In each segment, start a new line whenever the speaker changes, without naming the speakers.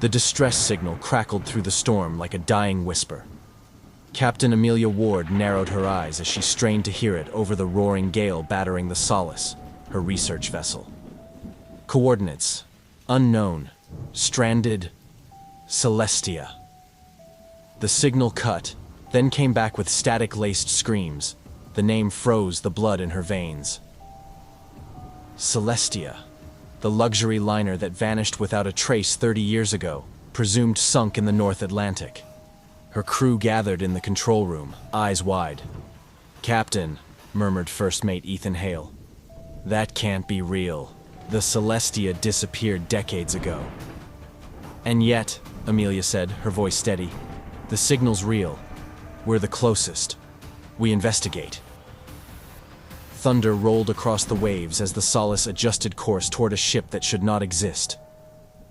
The distress signal crackled through the storm like a dying whisper. Captain Amelia Ward narrowed her eyes as she strained to hear it over the roaring gale battering the Solace, her research vessel. Coordinates: unknown, stranded, Celestia. The signal cut, then came back with static-laced screams. The name froze the blood in her veins. Celestia, the luxury liner that vanished without a trace 30 years ago, presumed sunk in the North Atlantic. Her crew gathered in the control room, eyes wide. "Captain," murmured First Mate Ethan Hale, "that can't be real. The Celestia disappeared decades ago." "And yet," Amelia said, her voice steady, "the signal's real. We're the closest. We investigate." Thunder rolled across the waves as the Solace adjusted course toward a ship that should not exist.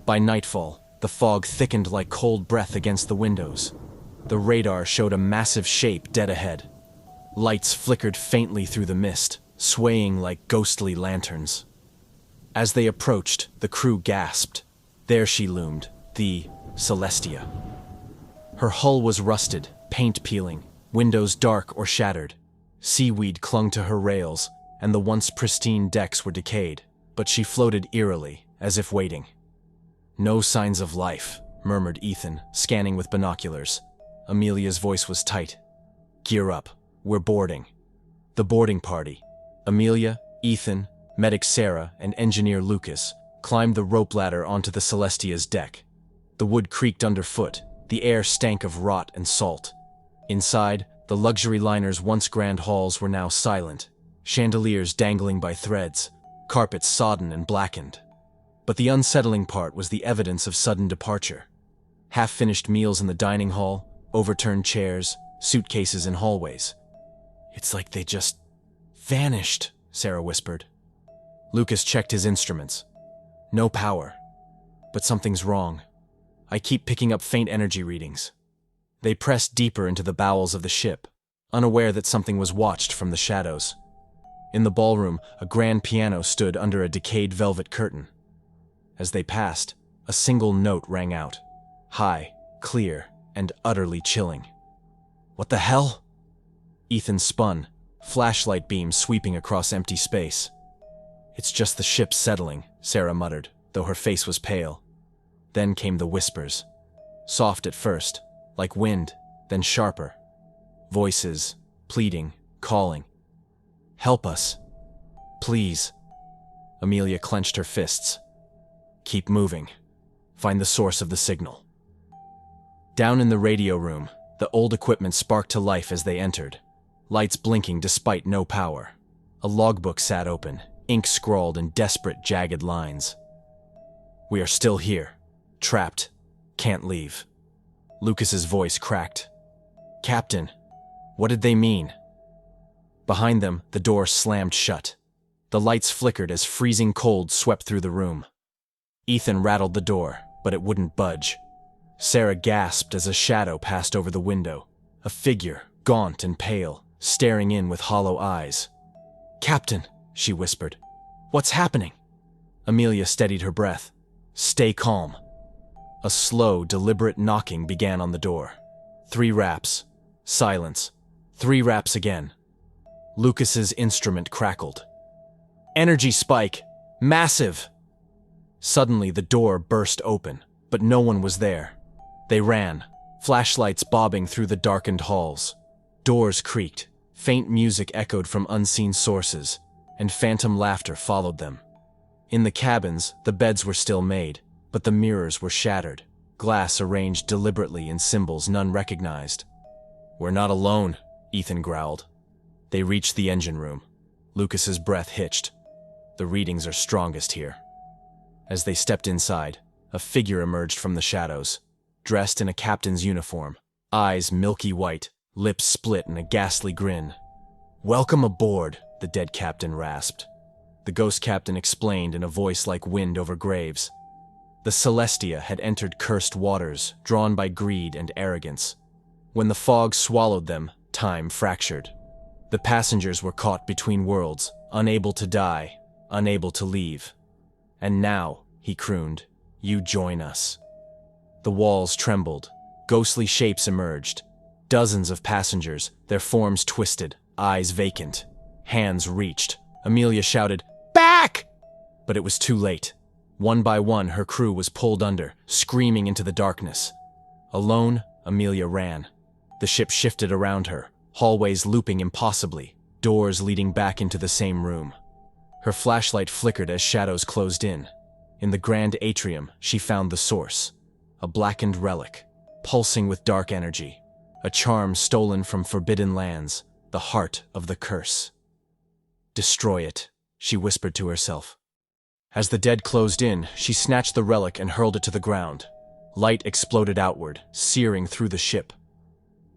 By nightfall, the fog thickened like cold breath against the windows. The radar showed a massive shape dead ahead. Lights flickered faintly through the mist, swaying like ghostly lanterns. As they approached, the crew gasped. There she loomed, the Celestia. Her hull was rusted, paint peeling, windows dark or shattered. Seaweed clung to her rails, and the once pristine decks were decayed, but she floated eerily, as if waiting. "No signs of life," murmured Ethan, scanning with binoculars. Amelia's voice was tight. "Gear up. We're boarding." The boarding party, Amelia, Ethan, medic Sarah, and engineer Lucas, climbed the rope ladder onto the Celestia's deck. The wood creaked underfoot. The air stank of rot and salt. Inside, the luxury liner's once grand halls were now silent, chandeliers dangling by threads, carpets sodden and blackened. But the unsettling part was the evidence of sudden departure. Half-finished meals in the dining hall, overturned chairs, suitcases in hallways. "It's like they just vanished," Sarah whispered. Lucas checked his instruments. "No power. But something's wrong. I keep picking up faint energy readings." They pressed deeper into the bowels of the ship, unaware that something was watched from the shadows. In the ballroom, a grand piano stood under a decayed velvet curtain. As they passed, a single note rang out, high, clear, and utterly chilling. "What the hell?" Ethan spun, flashlight beams sweeping across empty space. "It's just the ship settling," Sarah muttered, though her face was pale. Then came the whispers. Soft at first, like wind, then sharper. Voices, pleading, calling. "Help us. Please." Amelia clenched her fists. "Keep moving. Find the source of the signal." Down in the radio room, the old equipment sparked to life as they entered, lights blinking despite no power. A logbook sat open, ink scrawled in desperate, jagged lines. "We are still here. Trapped. Can't leave." Lucas's voice cracked. "Captain, what did they mean?" Behind them, the door slammed shut. The lights flickered as freezing cold swept through the room. Ethan rattled the door, but it wouldn't budge. Sarah gasped as a shadow passed over the window, a figure, gaunt and pale, staring in with hollow eyes. "Captain," she whispered, "what's happening?" Amelia steadied her breath. "Stay calm." A slow, deliberate knocking began on the door. 3 raps. Silence. 3 raps again. Lucas's instrument crackled. "Energy spike! Massive!" Suddenly the door burst open, but no one was there. They ran, flashlights bobbing through the darkened halls. Doors creaked, faint music echoed from unseen sources, and phantom laughter followed them. In the cabins, the beds were still made, but the mirrors were shattered, glass arranged deliberately in symbols none recognized. "We're not alone," Ethan growled. They reached the engine room. Lucas's breath hitched. "The readings are strongest here." As they stepped inside, a figure emerged from the shadows, dressed in a captain's uniform, eyes milky white, lips split in a ghastly grin. "Welcome aboard," the dead captain rasped. The ghost captain explained in a voice like wind over graves. The Celestia had entered cursed waters, drawn by greed and arrogance. When the fog swallowed them, time fractured. The passengers were caught between worlds, unable to die, unable to leave. "And now," he crooned, "you join us." The walls trembled. Ghostly shapes emerged. Dozens of passengers, their forms twisted, eyes vacant. Hands reached. Amelia shouted, "Back!" But it was too late. One by one, her crew was pulled under, screaming into the darkness. Alone, Amelia ran. The ship shifted around her, hallways looping impossibly, doors leading back into the same room. Her flashlight flickered as shadows closed in. In the grand atrium, she found the source. A blackened relic, pulsing with dark energy. A charm stolen from forbidden lands, the heart of the curse. "Destroy it," she whispered to herself. As the dead closed in, she snatched the relic and hurled it to the ground. Light exploded outward, searing through the ship.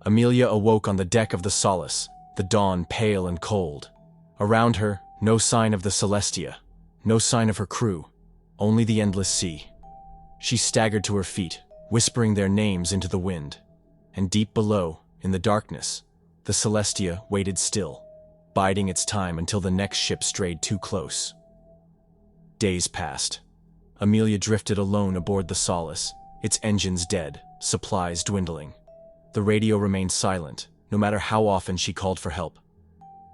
Amelia awoke on the deck of the Solace, the dawn pale and cold. Around her, no sign of the Celestia, no sign of her crew, only the endless sea. She staggered to her feet, whispering their names into the wind. And deep below, in the darkness, the Celestia waited still, biding its time until the next ship strayed too close. Days passed. Amelia drifted alone aboard the Solace, its engines dead, supplies dwindling. The radio remained silent, no matter how often she called for help.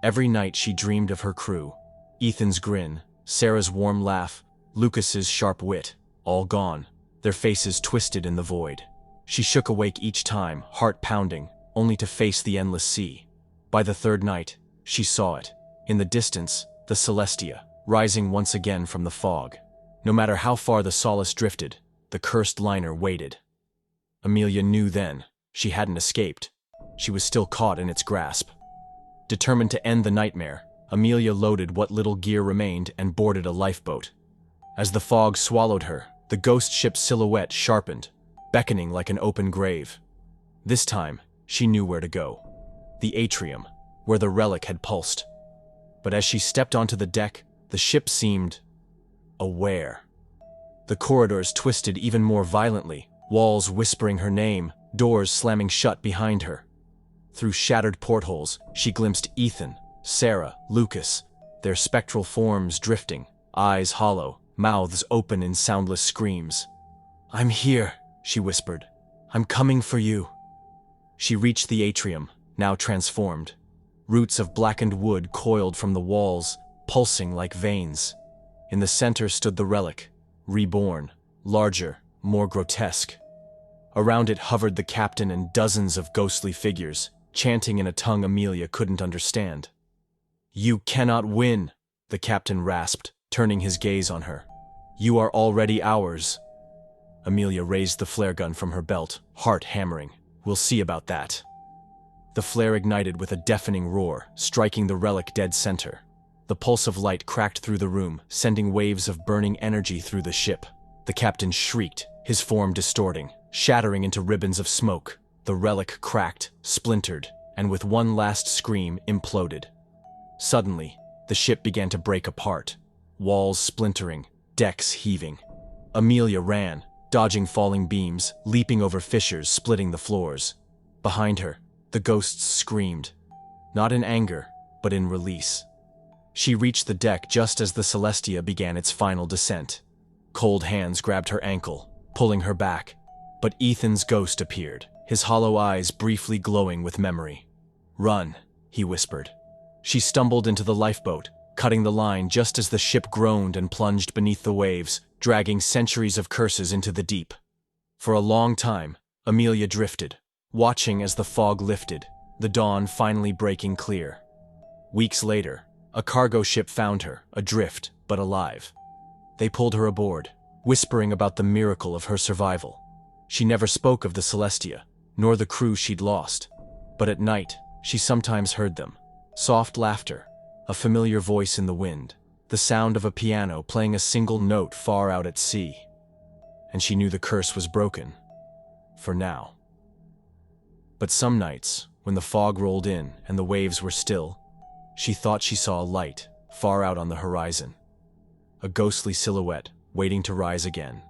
Every night she dreamed of her crew. Ethan's grin, Sarah's warm laugh, Lucas's sharp wit, all gone, their faces twisted in the void. She shook awake each time, heart pounding, only to face the endless sea. By the third night, she saw it. In the distance, the Celestia, rising once again from the fog. No matter how far the Solace drifted, the cursed liner waited. Amelia knew then, she hadn't escaped. She was still caught in its grasp. Determined to end the nightmare, Amelia loaded what little gear remained and boarded a lifeboat. As the fog swallowed her, the ghost ship's silhouette sharpened, beckoning like an open grave. This time, she knew where to go. The atrium, where the relic had pulsed. But as she stepped onto the deck, the ship seemed aware. The corridors twisted even more violently, walls whispering her name, doors slamming shut behind her. Through shattered portholes, she glimpsed Ethan, Sarah, Lucas, their spectral forms drifting, eyes hollow, mouths open in soundless screams. "I'm here," she whispered. "I'm coming for you." She reached the atrium, now transformed. Roots of blackened wood coiled from the walls, pulsing like veins. In the center stood the relic, reborn, larger, more grotesque. Around it hovered the captain and dozens of ghostly figures, chanting in a tongue Amelia couldn't understand. "You cannot win," the captain rasped, turning his gaze on her. "You are already ours." Amelia raised the flare gun from her belt, heart hammering. "We'll see about that." The flare ignited with a deafening roar, striking the relic dead center. The pulse of light cracked through the room, sending waves of burning energy through the ship. The captain shrieked, his form distorting, shattering into ribbons of smoke. The relic cracked, splintered, and with one last scream, imploded. Suddenly, the ship began to break apart, walls splintering, decks heaving. Amelia ran, dodging falling beams, leaping over fissures, splitting the floors. Behind her, the ghosts screamed, not in anger, but in release. She reached the deck just as the Celestia began its final descent. Cold hands grabbed her ankle, pulling her back, but Ethan's ghost appeared, his hollow eyes briefly glowing with memory. "Run," he whispered. She stumbled into the lifeboat, cutting the line just as the ship groaned and plunged beneath the waves, dragging centuries of curses into the deep. For a long time, Amelia drifted, watching as the fog lifted, the dawn finally breaking clear. Weeks later, a cargo ship found her, adrift but alive. They pulled her aboard, whispering about the miracle of her survival. She never spoke of the Celestia, nor the crew she'd lost. But at night, she sometimes heard them. Soft laughter, a familiar voice in the wind, the sound of a piano playing a single note far out at sea. And she knew the curse was broken. For now. But some nights, when the fog rolled in and the waves were still, she thought she saw a light far out on the horizon. A ghostly silhouette waiting to rise again.